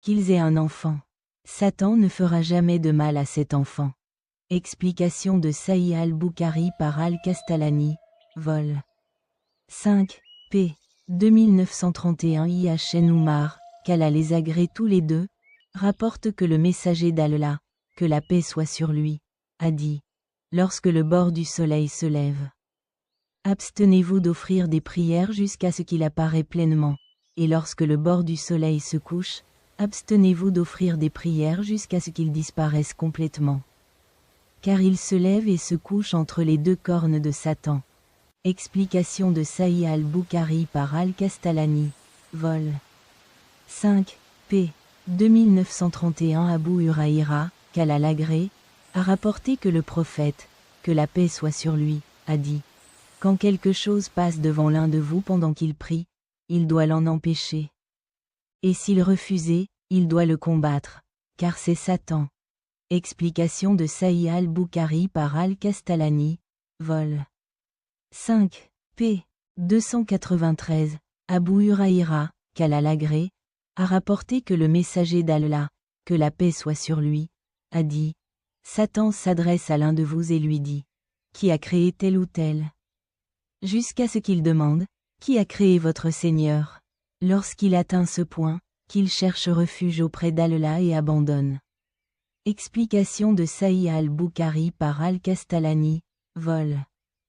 Qu'ils aient un enfant. Satan ne fera jamais de mal à cet enfant. Explication de Sahih al-Bukhari par Al-Kastalani, vol. 5. p. 2931 Ibn Umar, qu'Allah les agrée tous les deux, rapporte que le messager d'Allah, que la paix soit sur lui, a dit, lorsque le bord du soleil se lève. Abstenez-vous d'offrir des prières jusqu'à ce qu'il apparaît pleinement, et lorsque le bord du soleil se couche, abstenez-vous d'offrir des prières jusqu'à ce qu'il disparaisse complètement. Car il se lève et se couche entre les deux cornes de Satan. Explication de Sahih al-Bukhari par Al-Kastalani, vol. 5. p. 2931 Abu Huraïra, qu'Allah l'agrée, a rapporté que le prophète, que la paix soit sur lui, a dit, quand quelque chose passe devant l'un de vous pendant qu'il prie, il doit l'en empêcher. Et s'il refusait, il doit le combattre, car c'est Satan. Explication de Sahih al-Bukhari par Al-Kastalani, vol. 5. p. 293, Abu Huraïra, qu'Allah l'agrée, a rapporté que le messager d'Allah, que la paix soit sur lui, a dit, Satan s'adresse à l'un de vous et lui dit, qui a créé tel ou tel? Jusqu'à ce qu'il demande, qui a créé votre Seigneur? Lorsqu'il atteint ce point, qu'il cherche refuge auprès d'Allah et abandonne. Explication de Sahih al-Bukhari par Al-Kastalani, vol.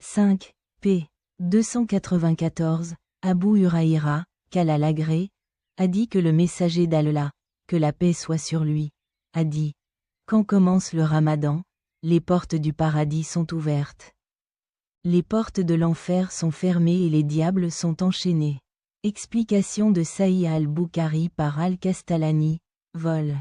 5. p. 294, Abu Huraïra, qu'Allah l'agrée, a dit que le messager d'Allah, que la paix soit sur lui, a dit, quand commence le Ramadan, les portes du paradis sont ouvertes. Les portes de l'enfer sont fermées et les diables sont enchaînés. Explication de Sahih al-Bukhari par Al-Kastalani, vol.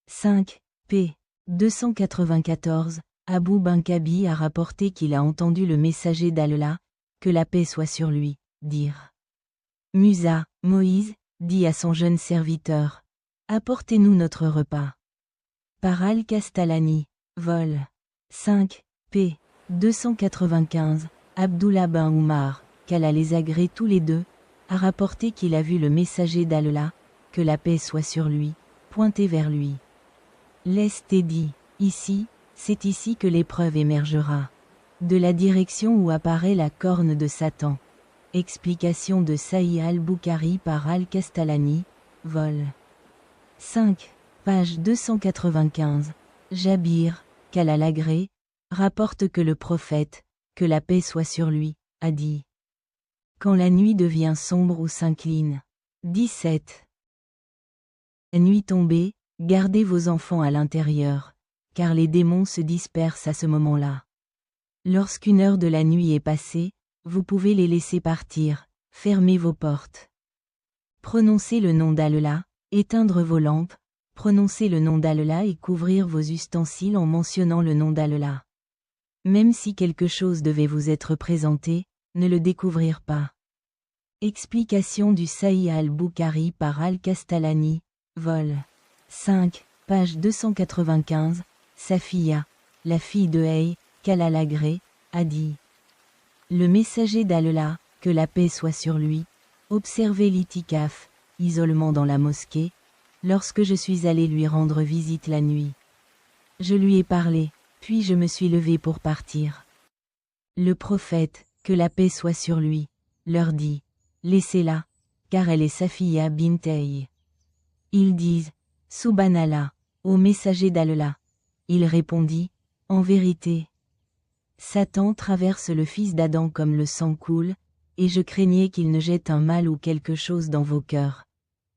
5. p. 294, Abu Bankabi a rapporté qu'il a entendu le messager d'Allah, que la paix soit sur lui, dire. Musa, Moïse, dit à son jeune serviteur, apportez-nous notre repas. Par Al-Kastalani, vol. 5. p. 295, Abdullah ben Umar, qu'Allah les agrée tous les deux, a rapporté qu'il a vu le messager d'Allah, que la paix soit sur lui, pointer vers lui. L'est dit, ici, c'est ici que l'épreuve émergera. De la direction où apparaît la corne de Satan. Explication de Sahih al-Bukhari par Al-Kastalani, vol. 5. page 295. Jabir, qu'Allah l'agrée, rapporte que le prophète, que la paix soit sur lui, a dit. Quand la nuit devient sombre ou s'incline. 17. Nuit tombée, gardez vos enfants à l'intérieur, car les démons se dispersent à ce moment-là. Lorsqu'une heure de la nuit est passée, vous pouvez les laisser partir, fermez vos portes. Prononcez le nom d'Allah, éteindre vos lampes, prononcez le nom d'Allah et couvrir vos ustensiles en mentionnant le nom d'Allah. Même si quelque chose devait vous être présenté, ne le découvrir pas. Explication du Sahih al-Bukhari par Al-Kastalani, vol. 5, page 295, Safiya, la fille de Hay, qu'Allah l'agrée, a dit. Le messager d'Allah, que la paix soit sur lui, observait l'itikaf, isolement dans la mosquée, lorsque je suis allé lui rendre visite la nuit. Je lui ai parlé, puis je me suis levé pour partir. Le prophète, que la paix soit sur lui, leur dit, laissez-la, car elle est Safiya bint Hay. Ils disent, Subhanallah, ô messager d'Allah. Il répondit, en vérité. Satan traverse le fils d'Adam comme le sang coule, et je craignais qu'il ne jette un mal ou quelque chose dans vos cœurs.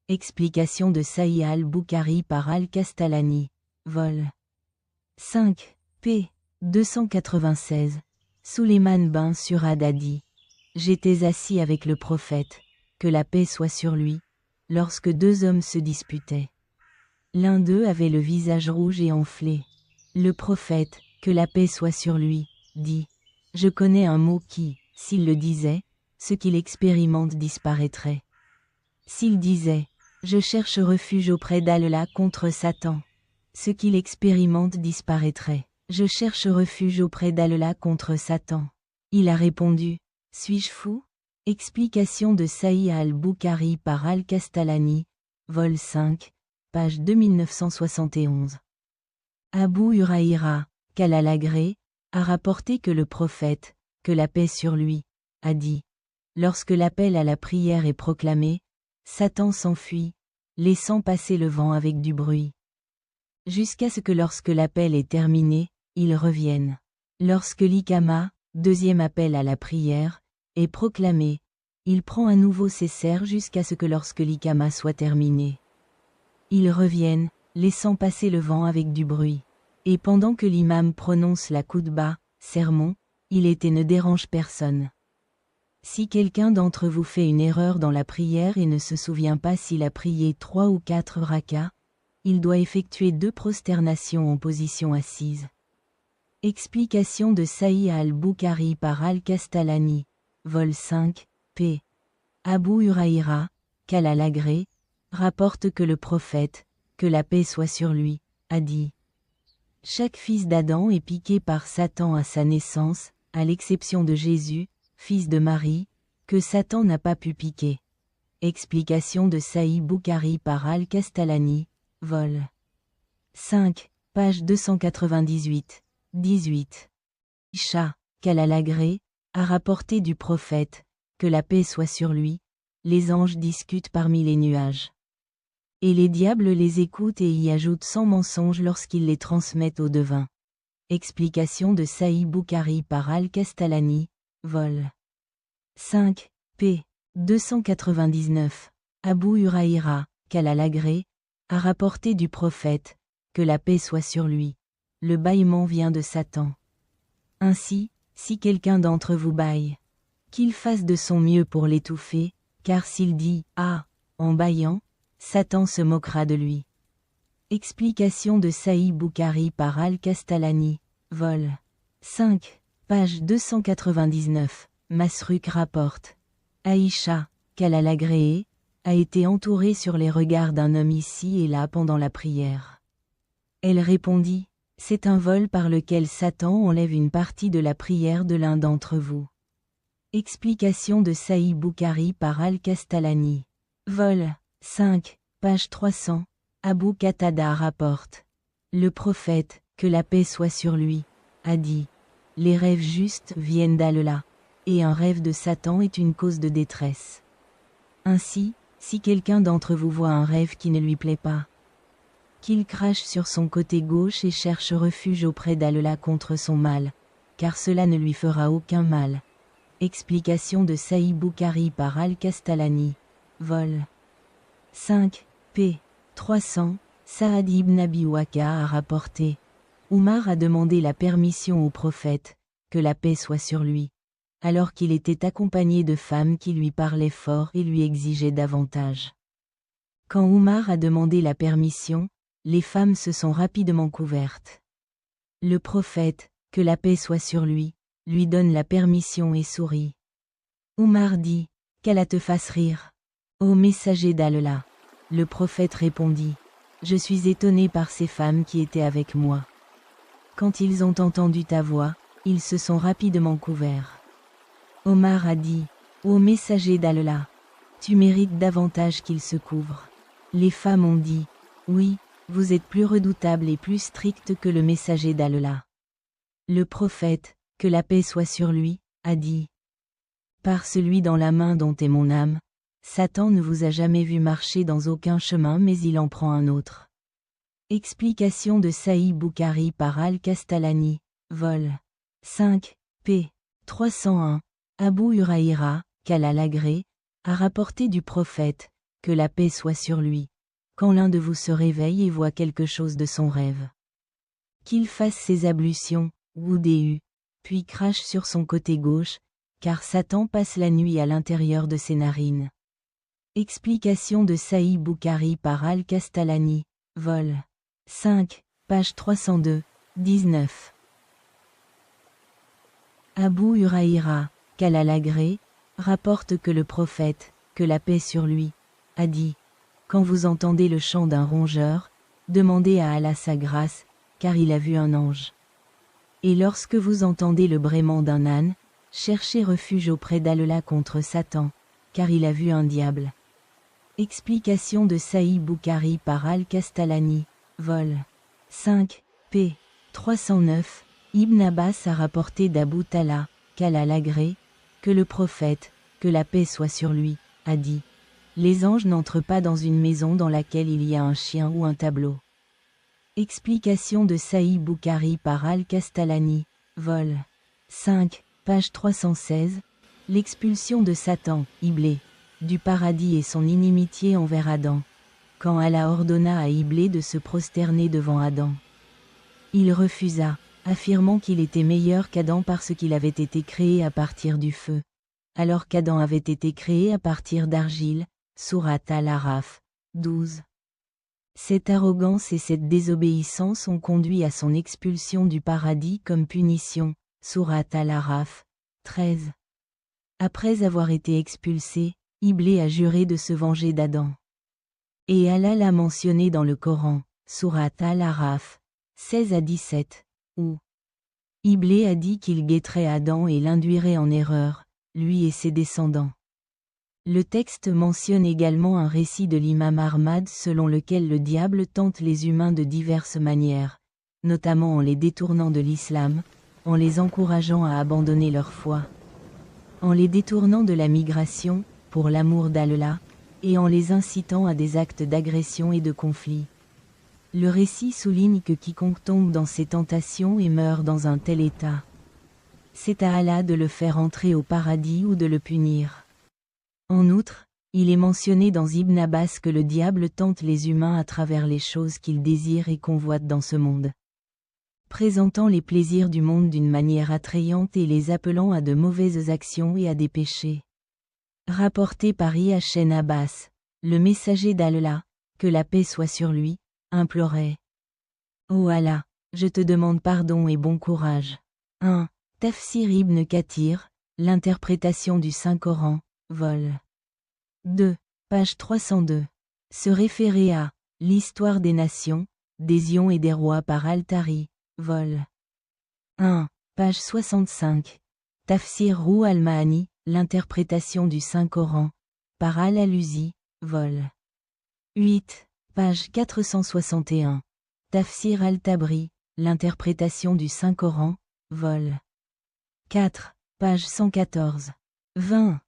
Explication de Sahih al-Bukhari par Al-Kastalani, vol. 5. p. 296. Suleiman ben Surad a dit. J'étais assis avec le prophète, que la paix soit sur lui, lorsque deux hommes se disputaient. L'un d'eux avait le visage rouge et enflé. Le prophète, que la paix soit sur lui, dit. Je connais un mot qui, s'il le disait, ce qu'il expérimente disparaîtrait. S'il disait, je cherche refuge auprès d'Allah contre Satan, ce qu'il expérimente disparaîtrait. Je cherche refuge auprès d'Allah contre Satan. Il a répondu, suis-je fou? Explication de Sahih al-Bukhari par Al-Kastalani, vol 5, page 2971. Abu Huraïra, qu'Allah l'agrée, a rapporté que le prophète, que la paix sur lui, a dit: lorsque l'appel à la prière est proclamé, Satan s'enfuit, laissant passer le vent avec du bruit. Jusqu'à ce que lorsque l'appel est terminé, il revienne. Lorsque l'Iqama, deuxième appel à la prière, est proclamé, il prend à nouveau ses serres jusqu'à ce que lorsque l'Iqama soit terminé, ils reviennent, laissant passer le vent avec du bruit. Et pendant que l'imam prononce la khutba, sermon, il est et ne dérange personne. Si quelqu'un d'entre vous fait une erreur dans la prière et ne se souvient pas s'il a prié 3 ou 4 rakas, il doit effectuer 2 prosternations en position assise. Explication de Sahih al-Bukhari par Al-Kastalani, vol 5, p. Abu Huraïra, qu'Allah l'agrée, rapporte que le prophète, que la paix soit sur lui, a dit: chaque fils d'Adam est piqué par Satan à sa naissance, à l'exception de Jésus, fils de Marie, que Satan n'a pas pu piquer. Explication de Sahih Bukhari par Al-Kastalani, vol 5, page 298, 18. Isha, qu'Allah l'agrée, a rapporté du prophète, que la paix soit sur lui, les anges discutent parmi les nuages. Et les diables les écoutent et y ajoutent sans mensonge lorsqu'ils les transmettent aux devins. Explication de Sahih Bukhari par Al-Kastalani, vol 5, p. 299. Abu Huraïra, qu'Allah l'agrée, a rapporté du prophète, que la paix soit sur lui. Le bâillement vient de Satan. Ainsi, si quelqu'un d'entre vous bâille, qu'il fasse de son mieux pour l'étouffer, car s'il dit « Ah » en bâillant, Satan se moquera de lui. Explication de Sahih Bukhari par Al-Kastalani, vol 5, page 299. Masruq rapporte: Aïcha, qu'Allah l'agréée, a été entourée sur les regards d'un homme ici et là pendant la prière. Elle répondit: c'est un vol par lequel Satan enlève une partie de la prière de l'un d'entre vous. Explication de Sahih Bukhari par Al-Kastalani. Vol 5, page 300. Abu Qatada rapporte: le prophète, que la paix soit sur lui, a dit: les rêves justes viennent d'Allah, et un rêve de Satan est une cause de détresse. Ainsi, si quelqu'un d'entre vous voit un rêve qui ne lui plaît pas, qu'il crache sur son côté gauche et cherche refuge auprès d'Allah contre son mal, car cela ne lui fera aucun mal. Explication de Sahih Bukhari par Al-Kastalani. Vol 5, p. 300. Saad ibn Abi Waqqa a rapporté: Oumar a demandé la permission au prophète, que la paix soit sur lui, alors qu'il était accompagné de femmes qui lui parlaient fort et lui exigeaient davantage. Quand Oumar a demandé la permission, les femmes se sont rapidement couvertes. Le prophète, que la paix soit sur lui donne la permission et sourit. Oumar dit: qu'Allah te fasse rire. Ô messager d'Allah. Le prophète répondit: je suis étonné par ces femmes qui étaient avec moi. Quand ils ont entendu ta voix, ils se sont rapidement couverts. Omar a dit: ô messager d'Allah, tu mérites davantage qu'ils se couvrent. Les femmes ont dit: oui, vous êtes plus redoutable et plus strict que le messager d'Allah. Le prophète, que la paix soit sur lui, a dit: par celui dans la main dont est mon âme, Satan ne vous a jamais vu marcher dans aucun chemin mais il en prend un autre. Explication de Sahih Bukhari par Al-Kastalani, vol 5, p. 301. Abu Huraïra, qu'Allah l'agrée, a rapporté du prophète, que la paix soit sur lui, quand l'un de vous se réveille et voit quelque chose de son rêve, qu'il fasse ses ablutions, wudu, puis crache sur son côté gauche, car Satan passe la nuit à l'intérieur de ses narines. Explication de Sahih Bukhari par Al-Kastalani, vol 5, page 302, 19. Abu Huraïra, qu'Allah l'agrée, rapporte que le prophète, que la paix sur lui, a dit: quand vous entendez le chant d'un rongeur, demandez à Allah sa grâce, car il a vu un ange. Et lorsque vous entendez le braiement d'un âne, cherchez refuge auprès d'Allah contre Satan, car il a vu un diable. Explication de Sahih Bukhari par Al-Kastalani, vol. 5, p. 309, Ibn Abbas a rapporté d'Abu Talha, qu'Allah l'agrée, que le prophète, que la paix soit sur lui, a dit: les anges n'entrent pas dans une maison dans laquelle il y a un chien ou un tableau. Explication de Sahih Bukhari par Al-Kastalani, vol. 5, page 316, l'expulsion de Satan, Iblé, du paradis et son inimitié envers Adam. Quand Allah ordonna à Iblé de se prosterner devant Adam, il refusa, affirmant qu'il était meilleur qu'Adam parce qu'il avait été créé à partir du feu, alors qu'Adam avait été créé à partir d'argile. Sourate Al-Araf, 12. Cette arrogance et cette désobéissance ont conduit à son expulsion du paradis comme punition. Sourate Al-Araf, 13. Après avoir été expulsé, Iblé a juré de se venger d'Adam. Et Allah l'a mentionné dans le Coran, Sourate Al-Araf, 16 à 17, où Iblé a dit qu'il guetterait Adam et l'induirait en erreur, lui et ses descendants. Le texte mentionne également un récit de l'imam Ahmad selon lequel le diable tente les humains de diverses manières, notamment en les détournant de l'islam, en les encourageant à abandonner leur foi, en les détournant de la migration, pour l'amour d'Allah, et en les incitant à des actes d'agression et de conflit. Le récit souligne que quiconque tombe dans ces tentations et meurt dans un tel état, c'est à Allah de le faire entrer au paradis ou de le punir. En outre, il est mentionné dans Ibn Abbas que le diable tente les humains à travers les choses qu'ils désirent et convoitent dans ce monde, présentant les plaisirs du monde d'une manière attrayante et les appelant à de mauvaises actions et à des péchés. Rapporté par Ibn Abbas, le messager d'Allah, que la paix soit sur lui, implorait: ô Allah, je te demande pardon et bon courage. 1. Tafsir Ibn Kathir, l'interprétation du Saint-Coran, vol. 2. Page 302. Se référer à l'histoire des nations, des ions et des rois par Al-Tari, vol. 1. Page 65. Tafsir Ruh al-Ma'ani, l'interprétation du Saint-Coran, par Al-Alusi, vol. 8. Page 461. Tafsir al-Tabri, l'interprétation du Saint-Coran, vol. 4. Page 114. 20.